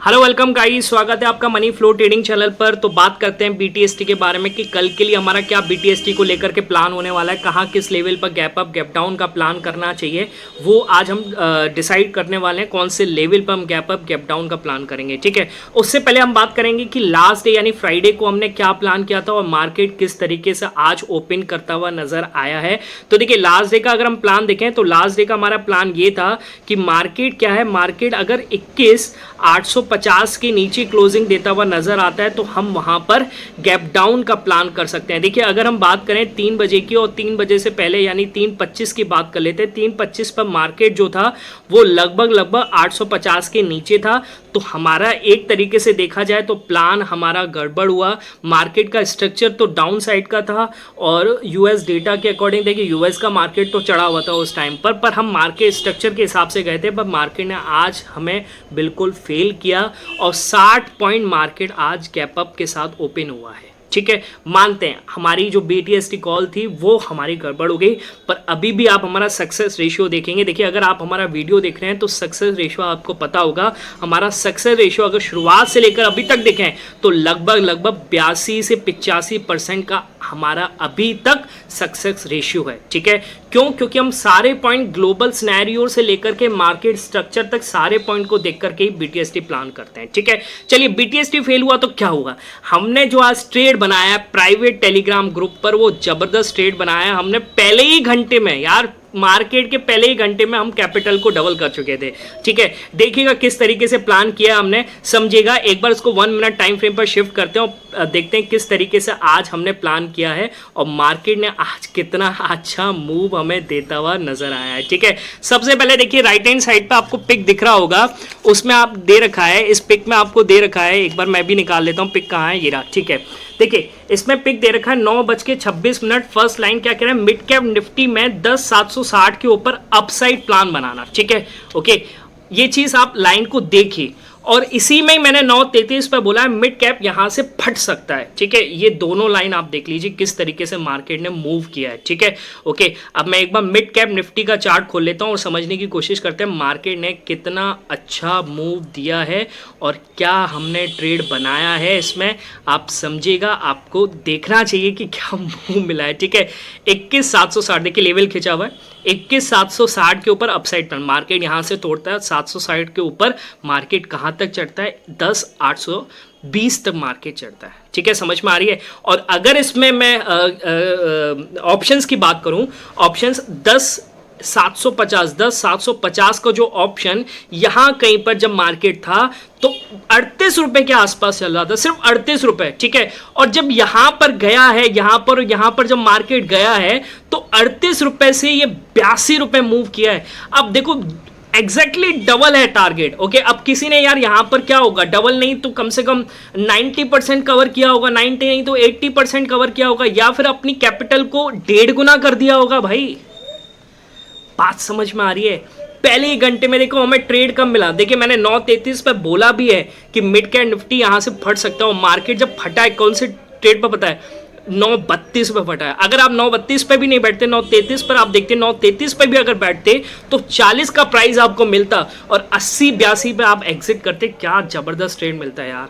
Hello welcome guys, स्वागत है आपका मनी फ्लो ट्रेडिंग चैनल पर। तो बात करते हैं बीटीएसटी के बारे में कि कल के लिए हमारा क्या बीटीएसटी को लेकर के प्लान होने वाला है, कहाँ किस लेवल पर गैप अप गैप डाउन का प्लान करना चाहिए, वो आज हम डिसाइड करने वाले हैं कौन से लेवल पर हम गैप अप गैप डाउन का प्लान करेंगे। ठीक है, उससे पहले हम बात करेंगे कि लास्ट डे यानी फ्राइडे को हमने क्या प्लान किया था और मार्केट किस तरीके से आज ओपन करता हुआ नजर आया है। तो देखिए, लास्ट डे का अगर हम प्लान देखें तो लास्ट डे का हमारा प्लान ये था कि मार्केट क्या है, मार्केट अगर 21,850 के नीचे क्लोजिंग देता हुआ नजर आता है तो हम वहां पर गैप डाउन का प्लान कर सकते हैं। देखिए, अगर हम बात करें 3 बजे की और 3 बजे से पहले यानी 3:25 की बात कर लेते हैं, 3:25 पर मार्केट जो था वो लगभग 850 के नीचे था। तो हमारा एक तरीके से देखा जाए तो प्लान हमारा गड़बड़ हुआ। मार्केट का स्ट्रक्चर तो डाउन साइड का था और यूएस डेटा के अकॉर्डिंग देखिए यूएस का मार्केट तो चढ़ा हुआ था उस टाइम पर हम मार्केट स्ट्रक्चर के हिसाब से गए थे, पर मार्केट ने आज हमें बिल्कुल फेल किया और 60 पॉइंट मार्केट आज गैप अप के साथ ओपन हुआ है। ठीक है, मानते हैं हमारी जो बीटीएसटी कॉल थी वो हमारी गड़बड़ हो गई, पर अभी भी आप हमारा सक्सेस रेशियो देखेंगे। देखिए, अगर आप हमारा वीडियो देख रहे हैं तो सक्सेस रेशियो आपको पता होगा, हमारा सक्सेस रेशियो अगर शुरुआत से लेकर अभी तक देखें तो लगभग 82 से 85% का हमारा अभी तक सक्सेस रेशियो है। ठीक है, क्यों? क्योंकि हम सारे पॉइंट ग्लोबल सिनेरियो से लेकर के मार्केट स्ट्रक्चर तक सारे पॉइंट को देख करके ही बीटीएसटी प्लान करते हैं। ठीक है, चलिए, बीटीएसटी फेल हुआ तो क्या हुआ। हमने जो आज ट्रेड बनाया प्राइवेट टेलीग्राम ग्रुप पर, वो जबरदस्त ट्रेड बनाया हमने पहले ही घंटे में। यार, मार्केट के पहले ही घंटे में हम कैपिटल को डबल कर चुके थे। ठीक है, देखिएगा किस तरीके से प्लान किया हमने, समझिएगा। एक बार इसको 1 मिनट टाइम फ्रेम पर शिफ्ट करते हैं और देखते हैं किस तरीके से आज हमने प्लान किया है और मार्केट ने आज कितना अच्छा मूव हमें देता हुआ नजर आया है। ठीक है, सबसे पहले देखिए राइट हैंड साइड पे आपको पिक दिख रहा होगा, उसमें आप दे रखा है, इस पिक में आपको दे रखा है, एक बार मैं भी निकाल लेता हूँ पिक कहाँ है, ये रहा। ठीक है, देखिए इसमें पिक दे रखा है 9:26। फर्स्ट लाइन क्या कह रहा है, मिड कैप निफ्टी में 10,760 के ऊपर अपसाइड प्लान बनाना। ठीक है, ओके, ये चीज आप लाइन को देखिए और इसी में मैंने 9:33 पर बोला है मिड कैप यहां से फट सकता है। ठीक है, ये दोनों लाइन आप देख लीजिए किस तरीके से मार्केट ने मूव किया है। ठीक है, ओके, अब मैं एक बार मिड कैप निफ्टी का चार्ट खोल लेता हूं और समझने की कोशिश करते हैं मार्केट ने कितना अच्छा मूव दिया है और क्या हमने ट्रेड बनाया है। इसमें आप समझिएगा, आपको देखना चाहिए कि क्या मूव मिला है। ठीक है, 21,760 देखिए लेवल खिंचा हुआ है, 21,760 के ऊपर अपसाइड पर मार्केट यहां से तोड़ता है, 760 के ऊपर मार्केट कहां तक चढ़ता है, 10,820 तक मार्केट चढ़ता है। ठीक है, समझ में आ रही है। और अगर इसमें मैं ऑप्शंस की बात करूं, ऑप्शंस 10,750 का जो ऑप्शन यहां कहीं पर जब मार्केट था तो 38 रुपए के आसपास चल रहा था, सिर्फ 38 रुपए। ठीक है, और जब यहां पर गया है, यहां पर जब मार्केट गया है तो 38 रुपए से ये 82 रुपए मूव किया है। अब देखो एग्जैक्टली डबल है टारगेट। ओके, अब किसी ने यार यहां पर क्या होगा, डबल नहीं तो कम से कम 90% कवर किया होगा, 90 नहीं तो 80% कवर किया होगा, या फिर अपनी कैपिटल को 1.5 गुना कर दिया होगा। भाई, बात समझ में आ रही है। पहले ही घंटे में देखो हमें ट्रेड कम मिला। देखिए, मैंने 9:33 पे बोला भी है कि मिड कैप निफ्टी यहां से फट सकता है और मार्केट जब फटा है कौन से ट्रेड पर पता है, 9:32 पे फटा है। अगर आप 9:32 पे भी नहीं बैठते, 9:33 पर आप देखते, 9:33 पे भी अगर बैठते तो 40 का प्राइस आपको मिलता और 80-82 पे आप एग्जिट करते। क्या जबरदस्त ट्रेड मिलता है यार,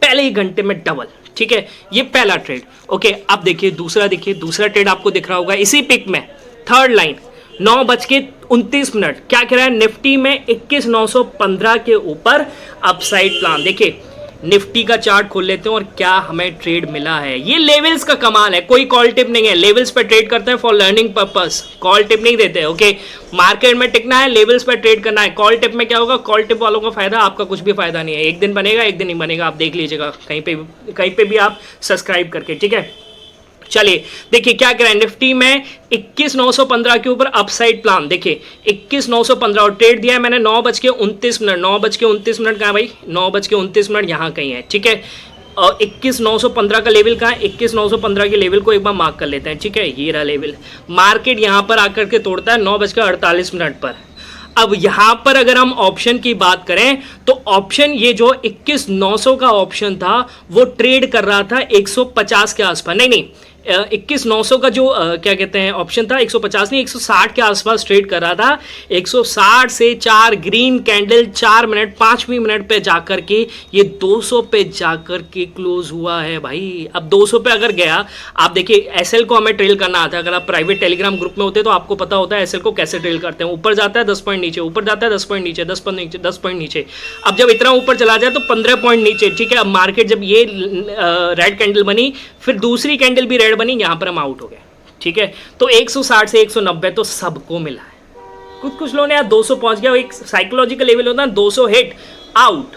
पहले ही घंटे में डबल। ठीक है, ये पहला ट्रेड। ओके, अब देखिए दूसरा ट्रेड आपको दिख रहा होगा इसी पिक में, थर्ड लाइन 9:29 क्या कह रहा है, निफ्टी में 21,915 के ऊपर अपसाइड प्लान। देखिए निफ्टी का चार्ट खोल लेते हैं और क्या हमें ट्रेड मिला है। ये लेवल्स का कमाल है, कोई कॉल टिप नहीं है, लेवल्स पर ट्रेड करते हैं for learning purpose, call tip नहीं देते। ओके, मार्केट में टिकना है, लेवल्स पर ट्रेड करना है। कॉल टिप में क्या होगा, कॉल टिप वालों का फायदा, आपका कुछ भी फायदा नहीं है। एक दिन बनेगा, एक दिन नहीं बनेगा, आप देख लीजिएगा कहीं पे भी आप सब्सक्राइब करके। ठीक है, चलिए देखिए क्या कह रहा है, निफ्टी में 21,915 के ऊपर अपसाइड प्लान। देखिए 21,915 और ट्रेड दिया है मैंने 9:29। 9:29 कहाँ भाई, 9:29 यहाँ कहीं है। ठीक है, और 21,915 का लेवल कहाँ है, 21,915 के लेवल को एक बार मार्क कर लेते हैं। ठीक है, ये रहा लेवल, मार्केट यहाँ पर आकर के तोड़ता है 9:48 पर। अब यहां पर अगर हम ऑप्शन की बात करें तो ऑप्शन ये जो 21,900 का ऑप्शन था वो ट्रेड कर रहा था 150 के आसपास, नहीं 21,900 का जो क्या कहते हैं ऑप्शन था, 150 नहीं 160 के आसपास ट्रेड कर रहा था। 160 से 4 ग्रीन कैंडल 4 मिनट 5वीं मिनट पे जाकर के ये 200 पे जाकर के क्लोज हुआ है भाई। अब 200 पे अगर गया, आप देखिए एसएल को हमें ट्रेल करना आता है, अगर आप प्राइवेट टेलीग्राम ग्रुप में होते तो आपको पता होता है एसएल को कैसे ट्रेल करते हैं। ऊपर जाता है 10 पॉइंट नीचे, ऊपर जाता है 10 पॉइंट नीचे, 10 पॉइंट नीचे, 10 पॉइंट नीचे। अब जब इतना ऊपर चला जाए तो 15 पॉइंट नीचे, ठीक है। अब मार्केट जब ये रेड कैंडल बनी, फिर दूसरी कैंडल भी रेड बनी, यहां पर हम आउट हो गए, ठीक है। तो 160 से 190 तो सबको मिला है। कुछ लोगों ने यार 200 पहुंच गया, एक साइकोलॉजिकल लेवल होता है 200 हिट आउट,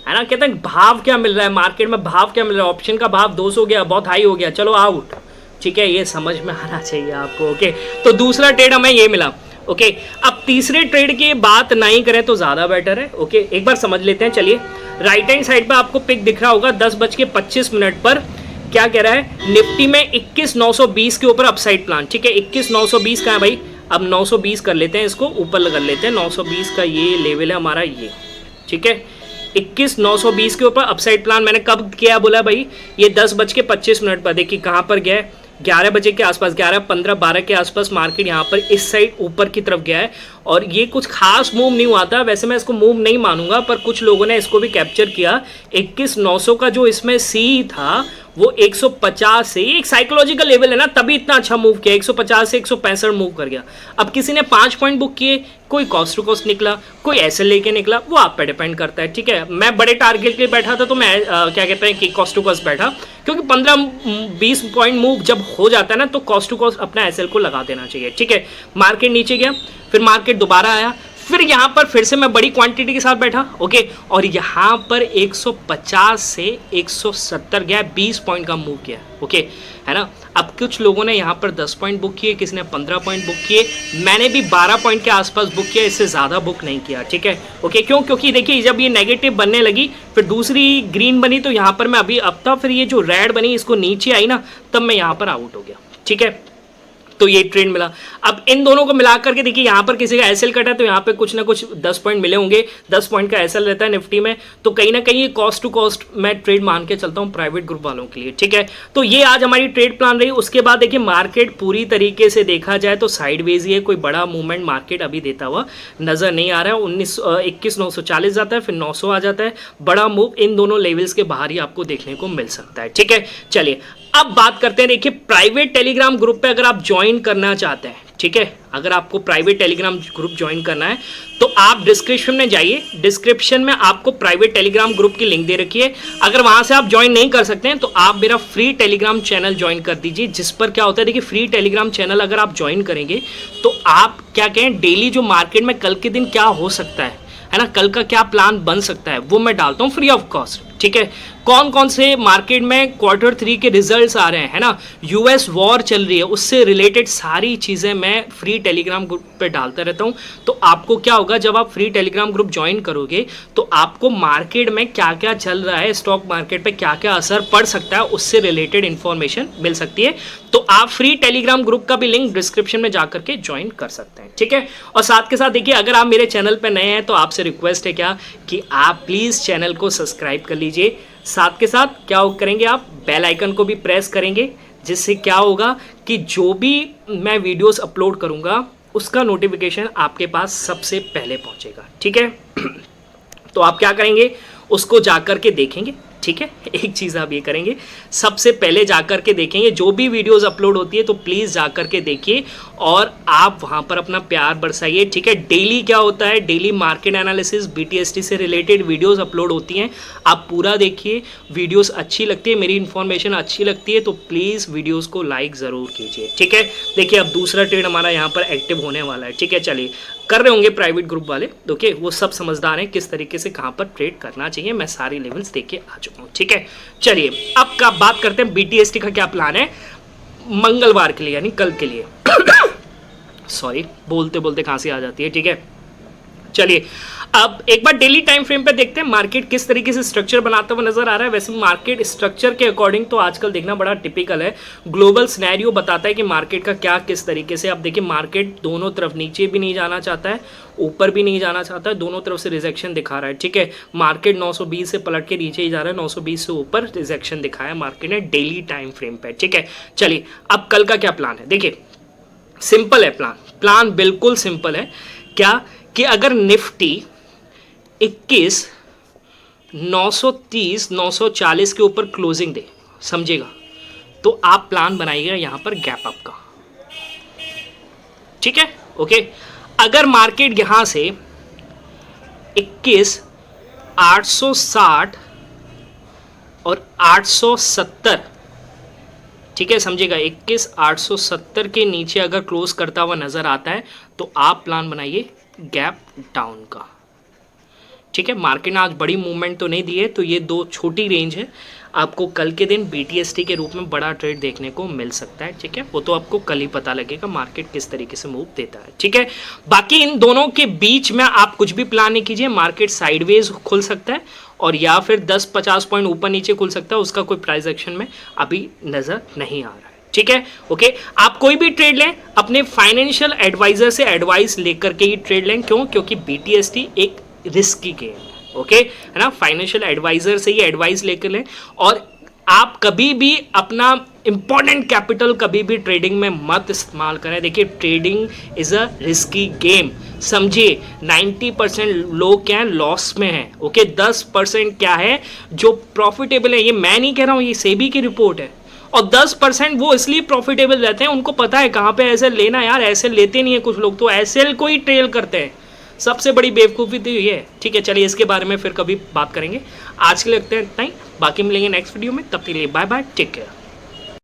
है ना। कहते हैं भाव क्या मिल रहा है मार्केट में, भाव क्या मिल रहा है, ऑप्शन का भाव 200 गया, बहुत हाई हो गया, चलो आउट, ठीक है। ये समझ में आना चाहिए आपको, ओके। तो दूसरा ट्रेड हमें ये मिला, ओके। अब तीसरे ट्रेड की बात नहीं करें तो ज्यादा बेटर है, ओके। एक बार समझ लेते हैं, चलिए। राइट हैंड साइड पे आपको पिक दिख रहा होगा 10:25 पर क्या कह रहा है, निफ्टी में 21,920 के ऊपर अपसाइड प्लान, ठीक है। 21,920 का है भाई, अब 920 कर लेते हैं, इसको ऊपर कर लेते हैं। 920 का ये लेवल है हमारा, ये ठीक है। 21,920 के ऊपर अपसाइड प्लान मैंने कब किया बोला भाई, ये 10:25 पर। देखिए कहाँ पर गया है, 11 बजे के आसपास, 11:15 12 के आसपास मार्केट यहाँ पर इस साइड ऊपर की तरफ गया है। और ये कुछ खास मूव नहीं हुआ था, वैसे मैं इसको मूव नहीं मानूंगा, पर कुछ लोगों ने इसको भी कैप्चर किया। 21,900 का जो इसमें सी था वो 150 से, एक साइकोलॉजिकल लेवल है ना, तभी इतना अच्छा मूव किया। 150 से 165 मूव कर गया। अब किसी ने 5 पॉइंट बुक किए, कोई कॉस्ट टू कॉस्ट निकला, कोई ऐसे लेके निकला, वो आप पे डिपेंड करता है, ठीक है। मैं बड़े टारगेट के लिए बैठा था तो मैं क्या कहते हैं कि कॉस्ट टू कॉस्ट बैठा, क्योंकि 15-20 पॉइंट मूव जब हो जाता है ना तो कॉस्ट टू कॉस्ट अपना एसएल को लगा देना चाहिए, ठीक है। मार्केट नीचे गया, फिर मार्केट दोबारा आया, फिर यहाँ पर फिर से मैं बड़ी क्वांटिटी के साथ बैठा, ओके। और यहाँ पर 150 से 170 गया, 20 पॉइंट का मूव किया, ओके, है ना। अब कुछ लोगों ने यहाँ पर 10 पॉइंट बुक किए, किसी ने 15 पॉइंट बुक किए, मैंने भी 12 पॉइंट के आसपास बुक किया, इससे ज़्यादा बुक नहीं किया, ठीक है, ओके। क्यों, क्योंकि देखिए जब ये नेगेटिव बनने लगी, फिर दूसरी ग्रीन बनी, तो यहाँ पर मैं अभी अब था, फिर ये जो रेड बनी इसको नीचे आई ना, तब मैं यहाँ पर आउट हो गया, ठीक है। तो ये ट्रेंड मिला। अब इन दोनों को मिला करके देखिए, यहाँ पर किसी का एसएल कटा है तो यहाँ पे कुछ ना कुछ 10 पॉइंट मिले होंगे। 10 पॉइंट का एसएल रहता है निफ्टी में, तो कहीं ना कहीं ये कॉस्ट टू कॉस्ट मैं ट्रेड मान के चलता हूँ प्राइवेट ग्रुप वालों के लिए, ठीक है। तो ये आज हमारी ट्रेड प्लान रही। उसके बाद देखिए मार्केट पूरी तरीके से देखा जाए तो साइडवेज ही है, कोई बड़ा मूवमेंट मार्केट अभी देता हुआ नजर नहीं आ रहा है। 21,940 जाता है, फिर 900 आ जाता है। बड़ा मूव इन दोनों लेवल्स के बाहर ही आपको देखने को मिल सकता है, ठीक है। चलिए अब बात करते हैं, देखिए प्राइवेट टेलीग्राम ग्रुप पे अगर आप ज्वाइन करना चाहते हैं, ठीक है, अगर आपको प्राइवेट टेलीग्राम ग्रुप ज्वाइन करना है तो आप डिस्क्रिप्शन में जाइए। डिस्क्रिप्शन में आपको प्राइवेट टेलीग्राम ग्रुप की लिंक दे रखी है। अगर वहां से आप ज्वाइन नहीं कर सकते हैं तो आप मेरा फ्री टेलीग्राम चैनल ज्वाइन कर दीजिए, जिस पर क्या होता है देखिए, फ्री टेलीग्राम चैनल अगर आप ज्वाइन करेंगे तो आप क्या कहें, डेली जो मार्केट में कल के दिन क्या हो सकता है ना, कल का क्या प्लान बन सकता है, वो मैं डालता हूँ फ्री ऑफ कॉस्ट, ठीक है। कौन कौन से मार्केट में Q3 के रिजल्ट्स आ रहे हैं, है ना, यूएस वॉर चल रही है, उससे रिलेटेड सारी चीज़ें मैं फ्री टेलीग्राम ग्रुप पे डालता रहता हूँ। तो आपको क्या होगा, जब आप फ्री टेलीग्राम ग्रुप ज्वाइन करोगे तो आपको मार्केट में क्या क्या चल रहा है, स्टॉक मार्केट पे क्या क्या असर पड़ सकता है, उससे रिलेटेड इन्फॉर्मेशन मिल सकती है। तो आप फ्री टेलीग्राम ग्रुप का भी लिंक डिस्क्रिप्शन में जाकर के ज्वाइन कर सकते हैं, ठीक है। और साथ के साथ देखिए, अगर आप मेरे चैनल पर नए हैं तो आपसे रिक्वेस्ट है क्या कि आप प्लीज़ चैनल को सब्सक्राइब कर लीजिए। साथ के साथ क्या करेंगे, आप बेल आइकन को भी प्रेस करेंगे, जिससे क्या होगा कि जो भी मैं वीडियोस अपलोड करूंगा उसका नोटिफिकेशन आपके पास सबसे पहले पहुंचेगा, ठीक है। तो आप क्या करेंगे, उसको जाकर के देखेंगे, ठीक है। एक चीज़ आप ये करेंगे, सबसे पहले जाकर के देखेंगे, जो भी वीडियोस अपलोड होती है तो प्लीज़ जाकर के देखिए और आप वहाँ पर अपना प्यार बरसाइए, ठीक है। डेली क्या होता है, डेली मार्केट एनालिसिस BTST से रिलेटेड वीडियोस अपलोड होती हैं, आप पूरा देखिए। वीडियोस अच्छी लगती है, मेरी इन्फॉर्मेशन अच्छी लगती है तो प्लीज़ वीडियोस को लाइक ज़रूर कीजिए, ठीक है। देखिए अब दूसरा ट्रेड हमारा यहाँ पर एक्टिव होने वाला है, ठीक है। चलिए, कर रहे होंगे प्राइवेट ग्रुप वाले, ओके, वो सब समझदार हैं किस तरीके से कहाँ पर ट्रेड करना चाहिए। मैं सारी लेवल्स देख के आ चुका हूँ, ठीक है। चलिए अब का बात करते हैं BTST का क्या प्लान है मंगलवार के लिए, यानी कल के लिए। सॉरी, बोलते बोलते खांसी आ जाती है, ठीक है। चलिए अब एक बार डेली टाइम फ्रेम पे देखते हैं मार्केट किस तरीके से स्ट्रक्चर बनाता हुआ नजर आ रहा है। वैसे मार्केट स्ट्रक्चर के अकॉर्डिंग तो आजकल देखना बड़ा टिपिकल है, ग्लोबल सिनेरियो बताता है कि मार्केट का क्या किस तरीके से। अब देखिए मार्केट दोनों तरफ नीचे भी नहीं जाना चाहता है, ऊपर भी नहीं जाना चाहता है, दोनों तरफ से रिजेक्शन दिखा रहा है। ठीक है, मार्केट 920 से पलट के नीचे ही जा रहा है, 920 से ऊपर रिजेक्शन दिखाया मार्केट ने डेली टाइम फ्रेम पे। ठीक है, चलिए अब कल का क्या प्लान है। देखिए सिंपल है प्लान बिल्कुल सिंपल है। क्या कि अगर निफ्टी 21 930 940 के ऊपर क्लोजिंग दे, समझेगा, तो आप प्लान बनाइएगा यहां पर गैप अप का। ठीक है, ओके। अगर मार्केट यहां से 21 860 और 870, ठीक है, समझेगा, 21 870 के नीचे अगर क्लोज करता हुआ नजर आता है तो आप प्लान बनाइए गैप डाउन का। ठीक है, मार्केट ने आज बड़ी मूवमेंट तो नहीं दी है, तो ये दो छोटी रेंज है, आपको कल के दिन BTST के रूप में बड़ा ट्रेड देखने को मिल सकता है। ठीक है, वो तो आपको कल ही पता लगेगा मार्केट किस तरीके से मूव देता है। ठीक है, बाकी इन दोनों के बीच में आप कुछ भी प्लान नहीं कीजिए, मार्केट साइडवेज खुल सकता है और या फिर 10-50 पॉइंट ऊपर नीचे खुल सकता है, उसका कोई प्राइस एक्शन में अभी नजर नहीं आ रहा है। ठीक है, ओके। आप कोई भी ट्रेड लें अपने फाइनेंशियल एडवाइजर से एडवाइस लेकर के ही ट्रेड लें। क्यों? क्योंकि BTST एक रिस्की गेम है, ओके, है ना। फाइनेंशियल एडवाइजर से ही एडवाइस लेकर लें और आप कभी भी अपना इंपॉर्टेंट कैपिटल कभी भी ट्रेडिंग में मत इस्तेमाल करें। देखिए trading is a risky game, समझिए। 90% लोग क्या है, लॉस में हैं, ओके। 10% क्या है जो प्रॉफिटेबल है। ये मैं नहीं कह रहा हूँ, ये सेबी की रिपोर्ट है। और 10% वो इसलिए प्रॉफिटेबल रहते हैं, उनको पता है कहाँ पे ऐसे लेना। यार ऐसे लेते नहीं है कुछ लोग, तो एसएल को ही ट्रेल करते हैं। सबसे बड़ी बेवकूफ़ी तो ये है। ठीक है, चलिए इसके बारे में फिर कभी बात करेंगे। आज के लिए लगते हैं इतना ही, बाकी मिलेंगे नेक्स्ट वीडियो में। तब तक के लिए बाय बाय, टेक केयर।